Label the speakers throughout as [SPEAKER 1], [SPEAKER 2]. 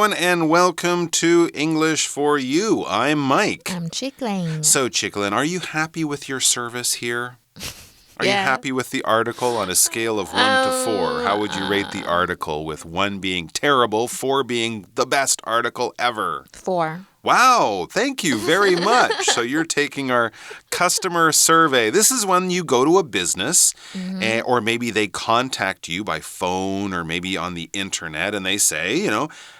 [SPEAKER 1] everyone, and welcome to English for You. I'm Mike.
[SPEAKER 2] I'm Chicklin.
[SPEAKER 1] So, Chicklin, are you happy with your service here? Are
[SPEAKER 2] Yeah.
[SPEAKER 1] you happy with the article on a scale of 1 to 4? How would you rate the article, with 1 being terrible, 4 being the best article ever?
[SPEAKER 2] 4.
[SPEAKER 1] Wow, thank you very much. So you're taking our customer survey. This is when you go to a business, or maybe they contact you by phone or maybe on the internet, and they say,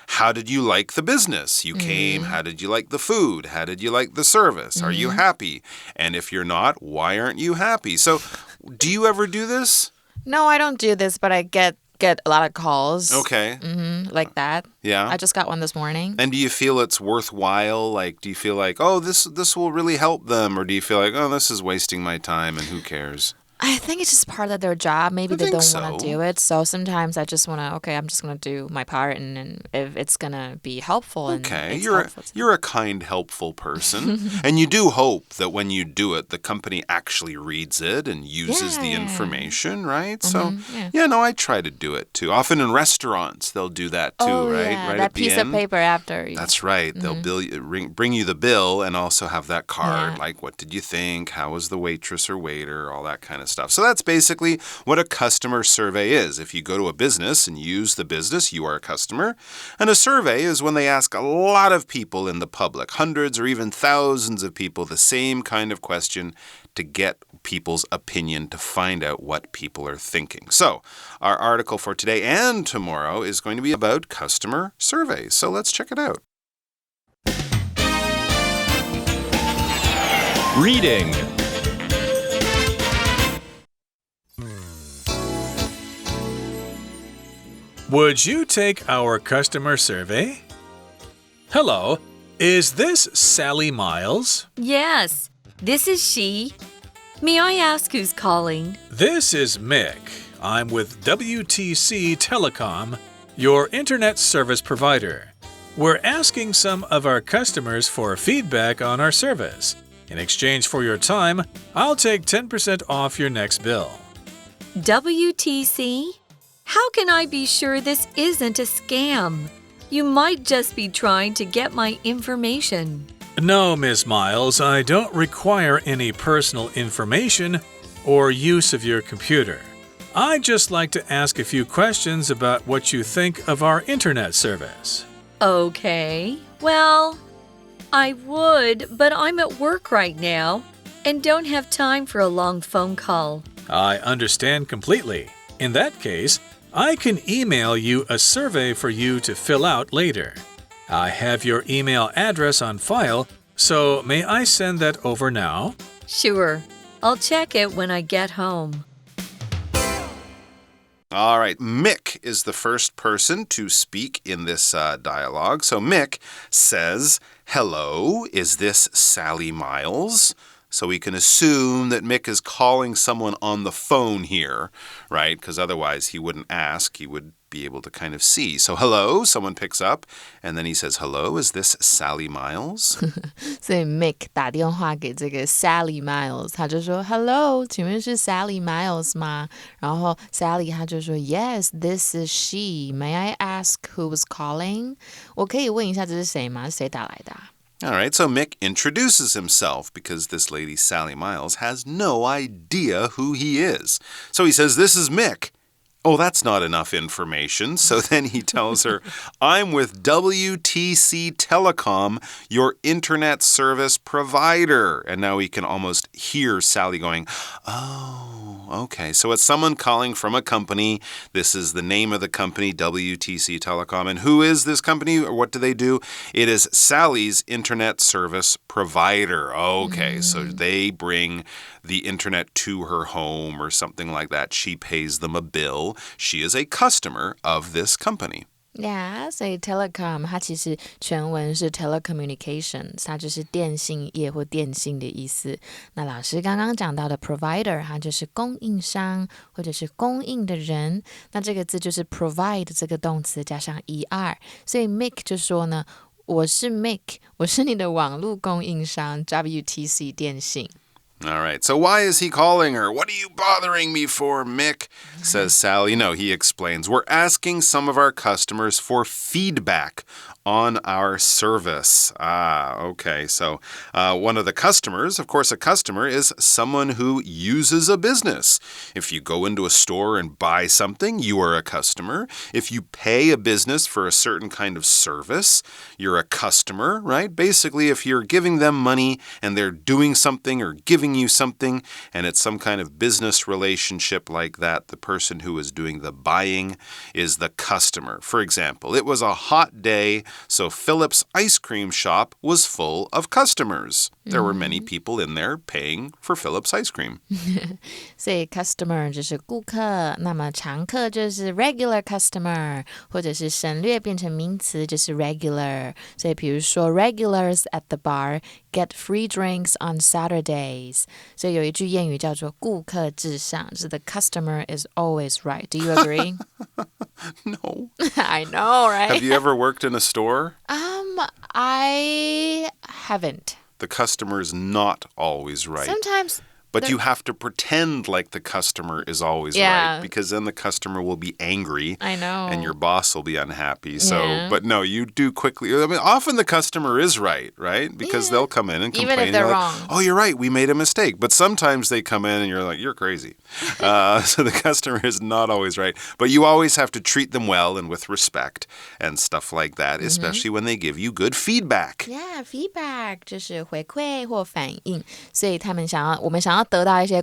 [SPEAKER 1] how did you like the business? You came, how did you like the food? How did you like the service? Are you happy? And if you're not, why aren't you happy? So do you ever do this?
[SPEAKER 2] No, I don't do this, but I get a lot of calls.
[SPEAKER 1] Okay.
[SPEAKER 2] Like that.
[SPEAKER 1] Yeah.
[SPEAKER 2] I just got one this morning.
[SPEAKER 1] And do you feel it's worthwhile? Do you feel like, oh, this will really help them? Or do you feel like, oh, this is wasting my time and who cares?
[SPEAKER 2] I think it's just part of their job. Maybe they don't want to do it. So sometimes I just want to, I'm just going to do my part. And if it's going to be helpful.
[SPEAKER 1] Okay, you're a kind, helpful person. And you do hope that when you do it, the company actually reads it and uses the information, right? So, I try to do it too. Often in restaurants, they'll do that too, right?
[SPEAKER 2] Yeah,
[SPEAKER 1] right
[SPEAKER 2] that
[SPEAKER 1] at the
[SPEAKER 2] piece
[SPEAKER 1] end.
[SPEAKER 2] of paper after.
[SPEAKER 1] That's right. They'll bring you the bill and also have that card, like what did you think? How was the waitress or waiter? All that kind of stuff. So that's basically what a customer survey is. If you go to a business and use the business, you are a customer. And a survey is when they ask a lot of people in the public, hundreds or even thousands of people, the same kind of question to get people's opinion, to find out what people are thinking. So our article for today and tomorrow is going to be about customer surveys. So let's check it out.
[SPEAKER 3] Reading. Would you take our customer survey? Hello, is this Sally Miles?
[SPEAKER 4] Yes, this is she. May I ask who's calling?
[SPEAKER 3] This is Mick. I'm with WTC Telecom, your internet service provider. We're asking some of our customers for feedback on our service. In exchange for your time, I'll take 10% off your next bill.
[SPEAKER 4] WTC? How can I be sure this isn't a scam? You might just be trying to get my information.
[SPEAKER 3] No, Miss Miles, I don't require any personal information or use of your computer. I'd just like to ask a few questions about what you think of our internet service.
[SPEAKER 4] Okay, well, I would, but I'm at work right now and don't have time for a long phone call.
[SPEAKER 3] I understand completely. In that case, I can email you a survey for you to fill out later. I have your email address on file, so may I send that over now?
[SPEAKER 4] Sure. I'll check it when I get home.
[SPEAKER 1] All right, Mick is the first person to speak in this dialogue. So Mick says, hello, is this Sally Miles? So we can assume that Mick is calling someone on the phone here, right? Because otherwise he wouldn't ask. He would be able to kind of see. So hello, someone picks up, and then he says, hello, is this Sally Miles?
[SPEAKER 2] 所以 Mick 打电话给这个 Sally Miles， 他就说 Hello， 请问是 Sally Miles 吗？然后 Sally 他就说 Yes, this is she. May I ask who was calling? 我可以问一下这是谁吗？谁打来的啊
[SPEAKER 1] All right, so Mick introduces himself because this lady, Sally Miles, has no idea who he is. So he says, this is Mick. Oh, that's not enough information. So then he tells her, I'm with WTC Telecom, your internet service provider. And now we can almost hear Sally going, oh, okay. So it's someone calling from a company. This is the name of the company, WTC Telecom. And who is this company, or what do they do? It is Sally's internet service provider. Okay, so they bring the internet to her home or something like that. She pays them a bill. She is a customer of this company.
[SPEAKER 2] Yeah, 所以 telecom 它其实全文是 telecommunications， 它就是电信业或电信的意思。那老师刚刚讲到的 provider， 它就是供应商或者是供应的人。那这个字就是 provide 这个动词加上 er， 所以 Mick 就说呢，我是 Mick， 我是你的网络供应商 WTC 电信。
[SPEAKER 1] All right, so why is he calling her? What are you bothering me for, Mick? Says Sally. No, he explains. We're asking some of our customers for feedback on our service. Okay. So one of the customers, of course, a customer is someone who uses a business. If you go into a store and buy something, you are a customer. If you pay a business for a certain kind of service, you're a customer, right? Basically, if you're giving them money and they're doing something or giving you something, and it's some kind of business relationship like that, the person who is doing the buying is the customer. For example, it was a hot day, so Philip's ice cream shop was full of customers. There were many people in there paying for Philip's ice cream.
[SPEAKER 2] 所以 customer 就是顾客，那么常客就是 regular customer， 或者是省略变成名词就是 regular。所以比如说 regulars at the bar get free drinks on Saturdays。所以有一句谚语叫做顾客至上，就是 the customer is always right. Do you agree?
[SPEAKER 1] No.
[SPEAKER 2] I know, right?
[SPEAKER 1] Have you ever worked in a store?
[SPEAKER 2] I haven't.
[SPEAKER 1] The customer is not always right.
[SPEAKER 2] Sometimes.
[SPEAKER 1] But you have to pretend like the customer is always right, because then the customer will be angry.
[SPEAKER 2] I know.
[SPEAKER 1] And your boss will be unhappy.
[SPEAKER 2] Yeah.
[SPEAKER 1] But no, you do quickly. I mean, often the customer is right? Because they'll come in and complain.
[SPEAKER 2] Even if they're wrong.
[SPEAKER 1] Like, oh, you're right. We made a mistake. But sometimes they come in and you're like, you're crazy. So the customer is not always right. But you always have to treat them well and with respect and stuff like that, especially when they give you good feedback.
[SPEAKER 2] Yeah, feedback 就是回馈或反应，所以我们想要得到一些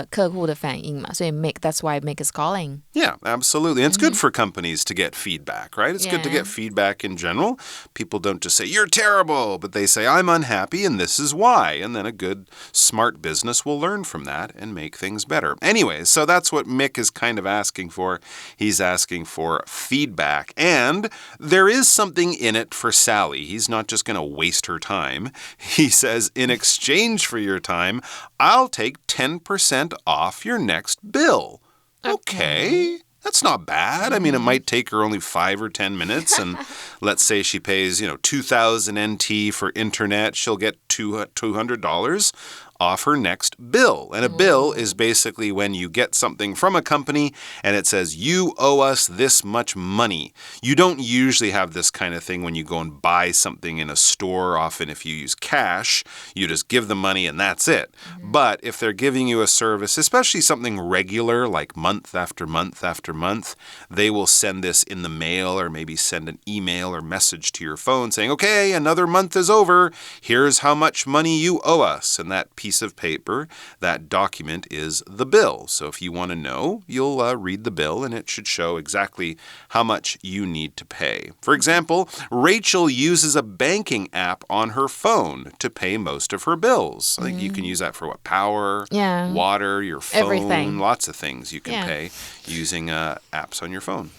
[SPEAKER 2] 客户的反应嘛，所以 that's why Mick is calling.
[SPEAKER 1] Yeah, absolutely. And it's good for companies to get feedback, right? It's good to get feedback in general. People don't just say, you're terrible, but they say, I'm unhappy and this is why. And then a good, smart business will learn from that and make things better. Anyways, so that's what Mick is kind of asking for. He's asking for feedback. And there is something in it for Sally. He's not just going to waste her time. He says, in exchange for your time, I'll take 10% off your next bill. Okay. That's not bad. I mean, it might take her only 5 or 10 minutes. And let's say she pays, 2,000 NT for internet. She'll get $200 off her next bill. And a bill is basically when you get something from a company and it says, you owe us this much money. You don't usually have this kind of thing when you go and buy something in a store. Often if you use cash, you just give the money and that's it. But if they're giving you a service, especially something regular like month after month after month, they will send this in the mail or maybe send an email or message to your phone saying, okay, another month is over. Here's how much money you owe us. And that piece of paper, that document is the bill. So if you want to know, you'll read the bill and it should show exactly how much you need to pay. For example, Rachel uses a banking app on her phone to pay most of her bills. I think you can use that for power, water, your phone,
[SPEAKER 2] everything.
[SPEAKER 1] Lots of things you can pay using apps on your phone.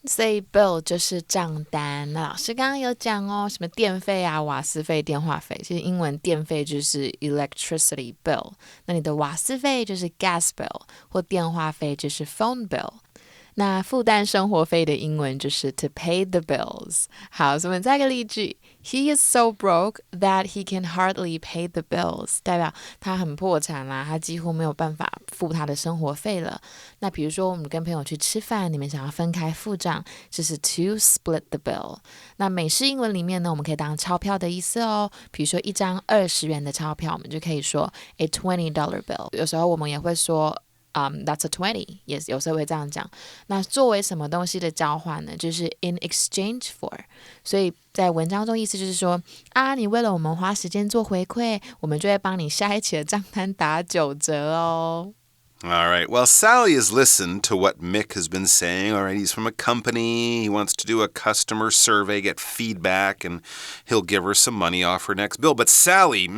[SPEAKER 2] 所以 bill 就是账单。那老师刚刚有讲哦，什么电费啊、瓦斯费、电话费，其实英文电费就是 electricity bill， 那你的瓦斯费就是 gas bill， 或电话费就是 phone bill。那负担生活费的英文就是 to pay the bills。好，所以我们再一个例句 He is so broke that he can hardly pay the bills， 代表他很破产啦，他几乎没有办法付他的生活费了。那比如说我们跟朋友去吃饭，你们想要分开付账，就是 to split the bill。那美式英文里面呢，我们可以当钞票的意思哦。比如说一张20元的钞票，我们就可以说 a $20 bill。有时候我们也会说that's a 20, yes, 有时候会这样讲。那作为什么东西的交换呢？就是 in exchange for。所以在文章中意思就是说你为了我们花时间做回馈，我们就会帮你下一期的账单打9折哦。
[SPEAKER 1] All right. Well, Sally has listened to what Mick has been saying. All right, he's from a company. He wants to do a customer survey, get feedback, and he'll give her some money off her next bill. But Sally,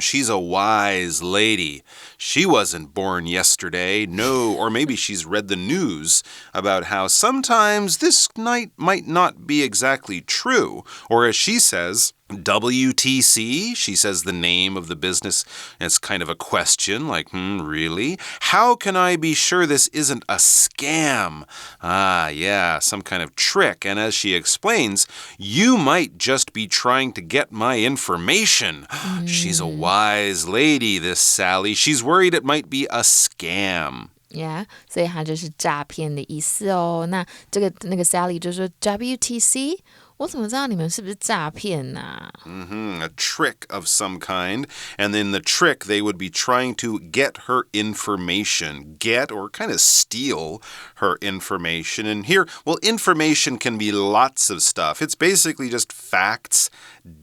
[SPEAKER 1] she's a wise lady. She wasn't born yesterday. No, or maybe she's read the news about how sometimes this night might not be exactly true. Or as she says, WTC, she says the name of the business. It's kind of a question, like, really? How can I be sure this isn't a scam? Ah, yeah, some kind of trick. And as she explains, you might just be trying to get my information. She's a wise lady, this Sally. She's worried it might be a scam.
[SPEAKER 2] Yeah, 所以它就是诈骗的意思哦。那个 Sally 就说 WTC， 我怎么知道你们是不是诈骗啊
[SPEAKER 1] A trick of some kind. And in the trick, they would be trying to get her information, get or kind of steal her information. And here, well, information can be lots of stuff. It's basically just facts,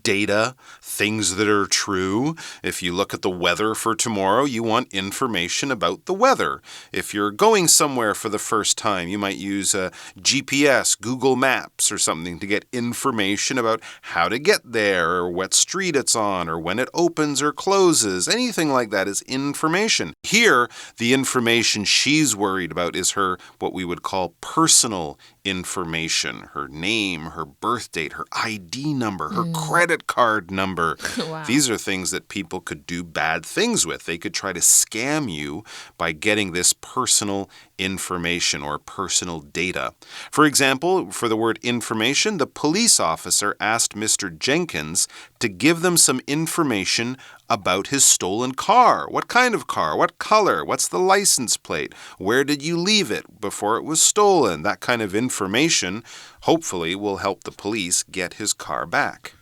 [SPEAKER 1] data, things that are true. If you look at the weather for tomorrow, you want information about the weather. If you're going somewhere for the first time, you might use a GPS, Google Maps, or something to get information about how to get there, or what street it's on, or when it opens or closes. Anything like that is information. Here, the information she's worried about is her, what we would call personal information. Her name, her birth date, her ID number, her credit card number.
[SPEAKER 2] Wow.
[SPEAKER 1] These are things that people could do bad things with. They could try to scam you by getting this personal information or personal data. For example, for the word information, the police officer asked Mr. Jenkins to give them some information about his stolen car. What kind of car? What color? What's the license plate? Where did you leave it before it was stolen? That kind of information hopefully will help the police get his car back.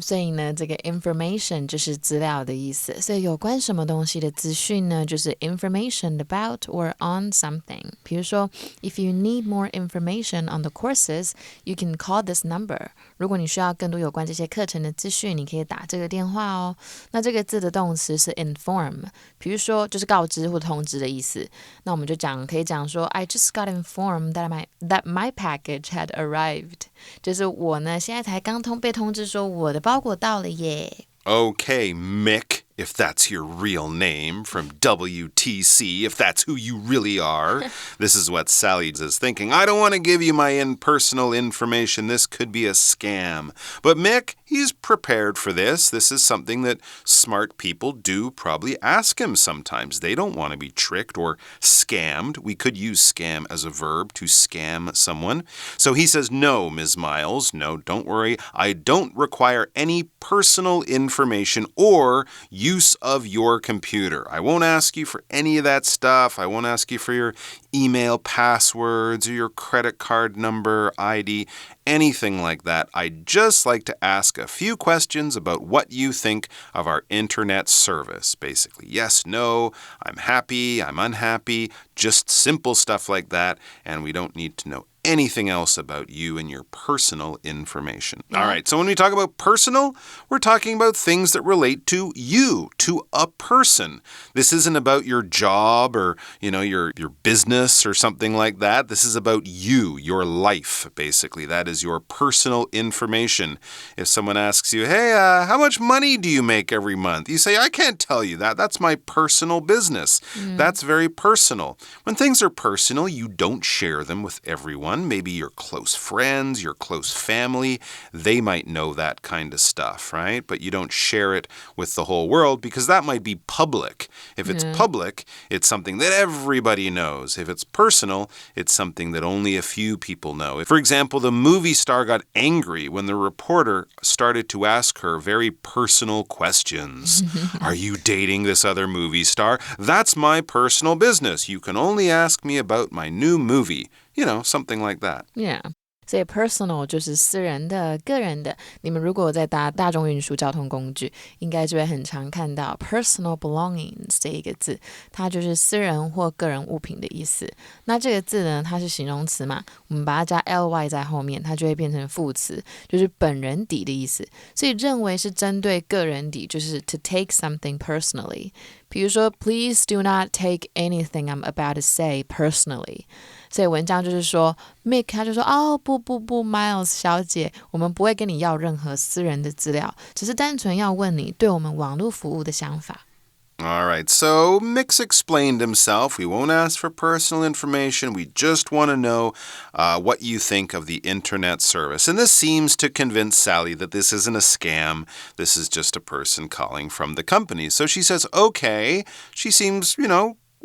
[SPEAKER 2] 所以呢，这个 information 就是资料的意思。所以有关什么东西的资讯呢，就是 information about or on something. 比如说 if you need more information on the courses, you can call this number. 如果你需要更多有关这些课程的资讯，你可以打这个电话哦。那这个字的动词是 inform. 比如说就是告知或通知的意思。那我们就可以讲说 I just got informed that my package had arrived. 就是我呢现在才刚被通知说我的包裹到了耶。
[SPEAKER 1] Okay, Mick, if that's your real name, from WTC, if that's who you really are. This is what Sally is thinking. I don't want to give you my personal information. This could be a scam. But Mick, he's prepared for this. This is something that smart people do probably ask him sometimes. They don't want to be tricked or scammed. We could use scam as a verb to scam someone. So he says, no, Ms. Miles, no, don't worry. I don't require any personal information or use of your computer. I won't ask you for any of that stuff. I won't ask you for your email passwords or your credit card number, ID, anything like that. I'd just like to ask a few questions about what you think of our internet service. Basically, yes, no, I'm happy, I'm unhappy, just simple stuff like that, and we don't need to know anything else about you and your personal information. All right, so when we talk about personal, we're talking about things that relate to you, to a person. This isn't about your job or, your business or something like that. This is about you, your life, basically. That is your personal information. If someone asks you, hey, how much money do you make every month? You say, I can't tell you that. That's my personal business. That's very personal. When things are personal, you don't share them with everyone. Maybe your close friends, your close family, they might know that kind of stuff, right? But you don't share it with the whole world because that might be public. If it's public, it's something that everybody knows. If it's personal, it's something that only a few people know. For example, the movie star got angry when the reporter started to ask her very personal questions. Are you dating this other movie star? That's my personal business. You can only ask me about my new movie. Something like that.
[SPEAKER 2] Yeah. 所以 personal 就是私人的、个人的。你们如果在搭大众运输交通工具，应该就会很常看到 personal belongings 这一个字，它就是私人或个人物品的意思。那这个字呢，它是形容词嘛，我们把它加 ly 在后面，它就会变成副词，就是本人底的意思。所以认为是针对个人底，就是 to take something personally。比如说 Please do not take anything I'm about to say personally. 所以文章就是说 Mick 他就说不 Miles 小姐，我们不会跟你要任何私人的资料，只是单纯要问你对我们网络服务的想法。
[SPEAKER 1] All right, so Mix explained himself. We won't ask for personal information. We just want to know what you think of the internet service. And this seems to convince Sally that this isn't a scam. This is just a person calling from the company. So she says, okay. She seems,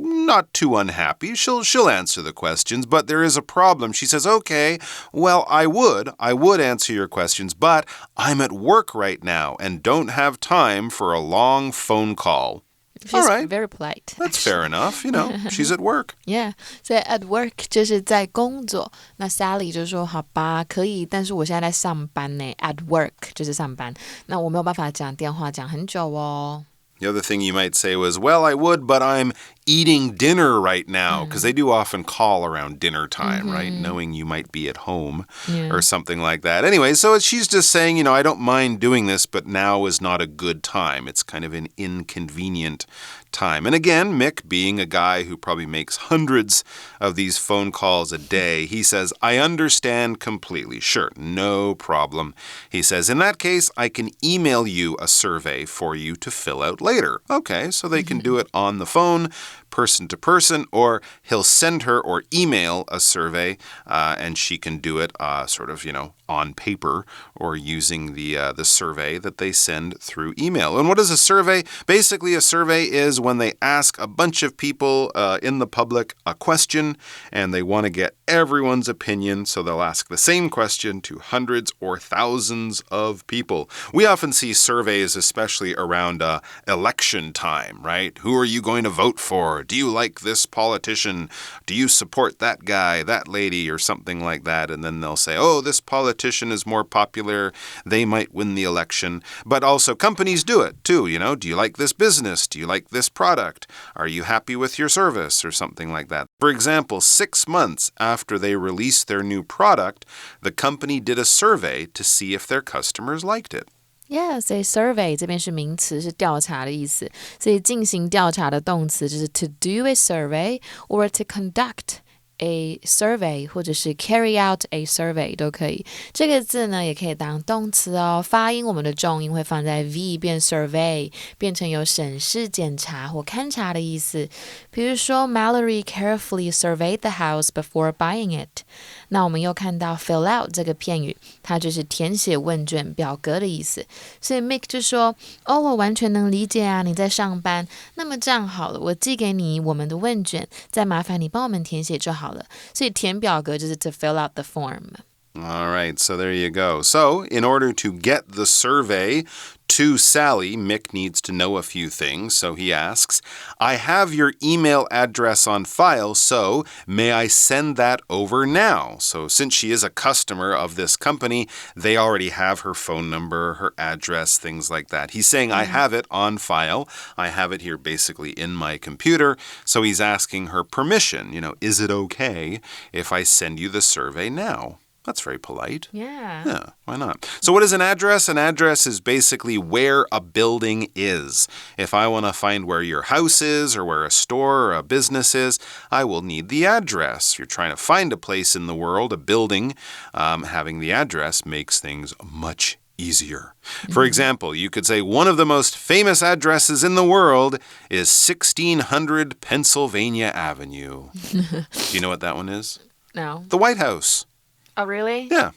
[SPEAKER 1] not too unhappy. She'll answer the questions, but there is a problem. She says, okay, well, I would answer your questions, but I'm at work right now and don't have time for a long phone call.
[SPEAKER 2] She's
[SPEAKER 1] All right.
[SPEAKER 2] very polite.
[SPEAKER 1] That's fair enough. She's at work.
[SPEAKER 2] Yeah, 所以 at work 就是在工作。那 Sally 就说好吧，可以，但是我现在在上班呢。At work 就是上班，那我没有办法讲电话讲很久哦。
[SPEAKER 1] The other thing you might say was, well, I would, but I'm eating dinner right now, because they do often call around dinner time, right? Knowing you might be at home or something like that. Anyway, so she's just saying, I don't mind doing this, but now is not a good time. It's kind of an inconvenient time. And again, Mick, being a guy who probably makes hundreds of these phone calls a day, he says, I understand completely. Sure, no problem. He says, in that case, I can email you a survey for you to fill out later. Okay, so they can do it on the phone, person to person, or he'll send her or email a survey and she can do it sort of, on paper or using the survey that they send through email. And what is a survey? Basically, a survey is when they ask a bunch of people in the public a question and they want to get everyone's opinion, so they'll ask the same question to hundreds or thousands of people. We often see surveys, especially around election time, right? Who are you going to vote for? Do you like this politician? Do you support that guy, that lady, or something like that? And then they'll say, oh, this politician is more popular. They might win the election. But also companies do it too. Do you like this business? Do you like this product? Are you happy with your service or something like that? For example, 6 months after they released their new product, the company did a survey to see if their customers liked it.
[SPEAKER 2] Yeah, 所以 survey 这边是名词，是调查的意思。所以进行调查的动词就是 to do a survey or to conduct a survey 或者是 carry out a survey 都可以。这个字呢也可以当动词哦，发音我们的重音会放在 V 变 survey， 变成有审视、检查或勘察的意思。比如说 Mallory carefully surveyed the house before buying it。那我们又看到 fill out 这个片语，它就是填写问卷表格的意思。所以 Mick 就说，哦，我完全能理解啊，你在上班。那么这样好了，我寄给你我们的问卷，再麻烦你帮我们填写就好了。所以填表格就是 to fill out the form.
[SPEAKER 1] All right, so there you go. So, in order to get the survey to Sally, Mick needs to know a few things. So he asks, I have your email address on file, so may I send that over now? So since she is a customer of this company, they already have her phone number, her address, things like that. He's saying, I have it on file. I have it here basically in my computer. So he's asking her permission. Is it okay if I send you the survey now? That's very polite.
[SPEAKER 2] Yeah,
[SPEAKER 1] why not? So what is an address? An address is basically where a building is. If I want to find where your house is or where a store or a business is, I will need the address. If you're trying to find a place in the world, a building, having the address makes things much easier. For example, you could say one of the most famous addresses in the world is 1600 Pennsylvania Avenue. Do you know what that one is?
[SPEAKER 2] No.
[SPEAKER 1] The White House.
[SPEAKER 2] Oh, really?
[SPEAKER 1] Yeah.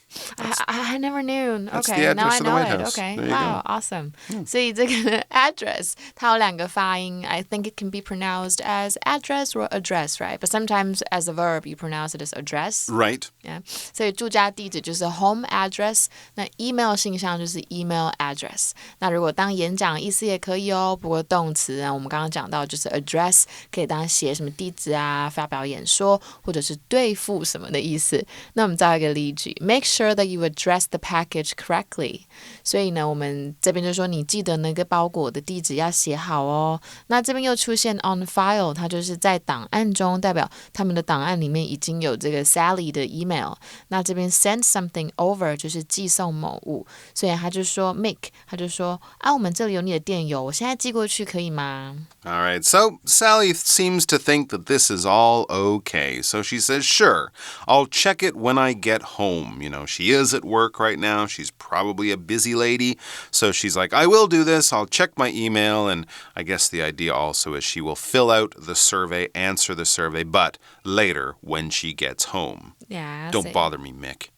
[SPEAKER 2] I never knew.
[SPEAKER 1] That's
[SPEAKER 2] Okay,
[SPEAKER 1] the address
[SPEAKER 2] now I
[SPEAKER 1] of the
[SPEAKER 2] know
[SPEAKER 1] White
[SPEAKER 2] it.
[SPEAKER 1] House.
[SPEAKER 2] Okay,
[SPEAKER 1] There you
[SPEAKER 2] wow,
[SPEAKER 1] go.
[SPEAKER 2] awesome. 所以这个 address 它有两个发音。I think it can be pronounced as address or address, right? But sometimes as a verb, you pronounce it as address.
[SPEAKER 1] Right.
[SPEAKER 2] Yeah. 所以住家地址就是 home address， 那 email 信箱就是 email address。那如果当演讲意思也可以哦，不过动词啊，我们刚刚讲到就是 address 可以当写什么地址啊，发表演说，或者是对付什么的意思。那我们造一个例句 ，Make sure that you address the package correctly。所以呢，我们这边就说你记得那个包裹的地址要写好哦。那这边又出现 on file， 它就是在档案中，代表他们的档案里面已经有这个 Sally 的 email。那这边 send something over 就是寄送某物，所以他就说 Mick， 他就说啊，我们这里有你的电邮，我现在寄过去可以吗？
[SPEAKER 1] All right, so Sally seems to think that this is all okay. So she says, sure, I'll check it when I get get home. You know, she is at work right now. She's probably a busy lady. So she's like, I will do this. I'll check my email. And I guess the idea also is she will fill out the survey, answer the survey, but later when she gets home.
[SPEAKER 2] Yeah.
[SPEAKER 1] Don't bother me, Mick.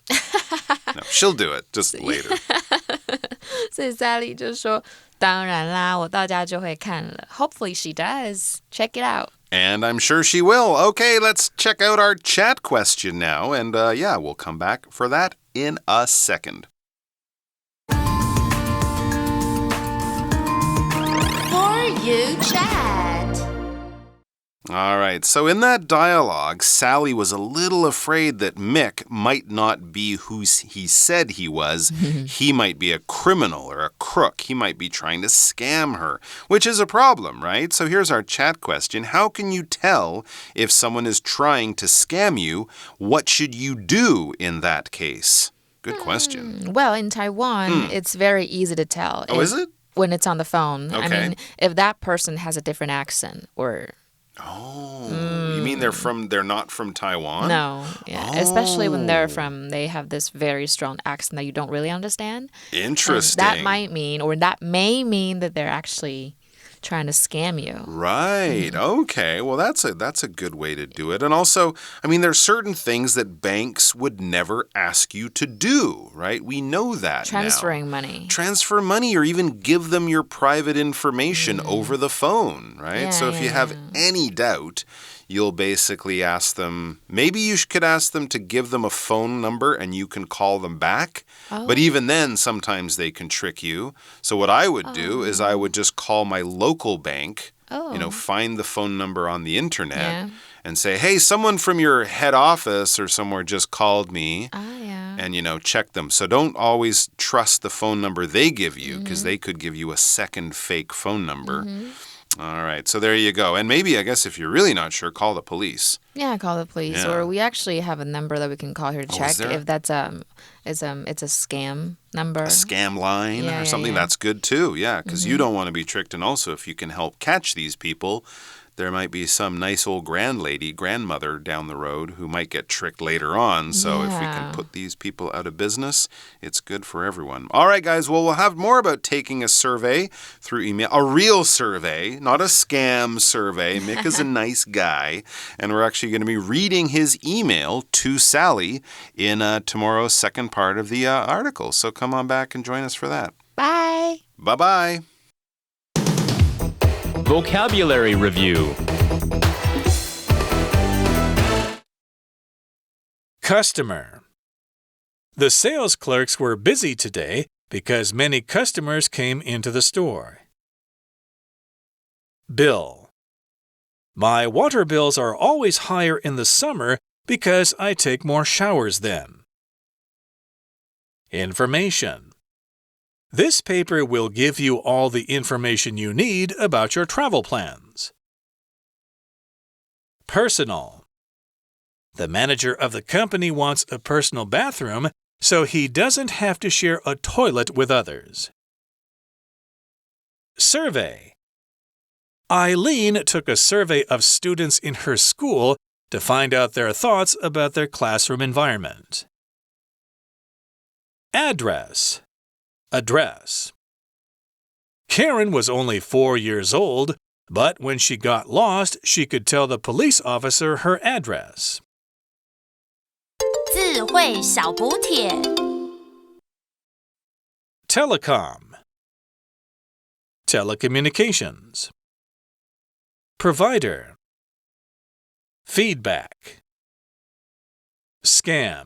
[SPEAKER 1] No, she'll do it, just later.
[SPEAKER 2] 所以 Sally 就说当然啦，我到家就会看了。Hopefully she does. Check it out.
[SPEAKER 1] And I'm sure she will. Okay, let's check out our chat question now. And yeah, we'll come back for that in a second.
[SPEAKER 5] For You Chat.
[SPEAKER 1] All right, so in that dialogue, Sally was a little afraid that Mick might not be who he said he was. He might be a criminal or a crook. He might be trying to scam her, which is a problem, right? So here's our chat question. How can you tell if someone is trying to scam you? What should you do in that case? Good question.
[SPEAKER 2] Well, in Taiwan, it's very easy to tell.
[SPEAKER 1] Oh, is it?
[SPEAKER 2] When it's on the phone.
[SPEAKER 1] Okay.
[SPEAKER 2] I mean, if that person has a different accent or...
[SPEAKER 1] Oh, you mean they're not from Taiwan?
[SPEAKER 2] No, yeah.
[SPEAKER 1] Oh.
[SPEAKER 2] Especially when they have this very strong accent that you don't really understand.
[SPEAKER 1] Interesting.
[SPEAKER 2] And that might mean, or that may mean that they're actually trying to scam you.
[SPEAKER 1] Right. Okay. Well, that's a good way to do it. And also, I mean, there's certain things that banks would never ask you to do, right? We know that
[SPEAKER 2] Transferring
[SPEAKER 1] now.
[SPEAKER 2] money.
[SPEAKER 1] Transfer money or even give them your private information over the phone, right? So if you have any doubt, you'll basically ask them, maybe you could ask them to give them a phone number and you can call them back. Oh. But even then, sometimes they can trick you. So what I would do is I would just call my local bank, find the phone number on the internet and say, hey, someone from your head office or somewhere just called me. And, check them. So don't always trust the phone number they give you because they could give you a second fake phone number. All right, so there you go. And maybe, I guess, if you're really not sure, call the police.
[SPEAKER 2] Yeah, call the police.
[SPEAKER 1] Yeah.
[SPEAKER 2] Or we actually have a number that we can call here to check if that's it's a scam number.
[SPEAKER 1] A scam line or something. That's good too. Yeah, because you don't want to be tricked. And also, if you can help catch these people, there might be some nice old grandmother down the road who might get tricked later on. So if we can put these people out of business, it's good for everyone. All right, guys. Well, we'll have more about taking a survey through email. A real survey, not a scam survey. Mick is a nice guy. And we're actually going to be reading his email to Sally in tomorrow's second part of the article. So come on back and join us for that.
[SPEAKER 2] Bye.
[SPEAKER 1] Bye-bye.
[SPEAKER 6] Vocabulary Review.
[SPEAKER 3] Customer. The sales clerks were busy today because many customers came into the store. Bill. My water bills are always higher in the summer because I take more showers then. Information. This paper will give you all the information you need about your travel plans. Personal. The manager of the company wants a personal bathroom, so he doesn't have to share a toilet with others. Survey. Eileen took a survey of students in her school to find out their thoughts about their classroom environment. Address. Address. Karen was only 4 years old, but when she got lost, she could tell the police officer her address.
[SPEAKER 5] 智慧小补帖
[SPEAKER 3] Telecom. Telecommunications. Provider. Feedback. Scam.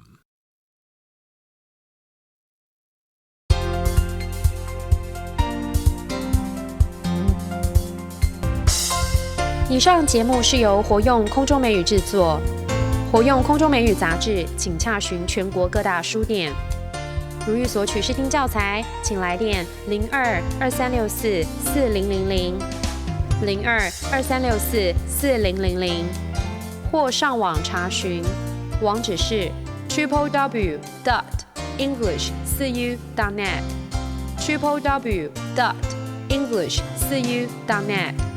[SPEAKER 7] 以上节目是由活用空中美语制作，活用空中美语杂志，请洽询全国各大书店。如欲索取试听教材，请来电02-2364-4000 02-2364-4000，或上网查询，网址是 www.english4u.net www.english4u.net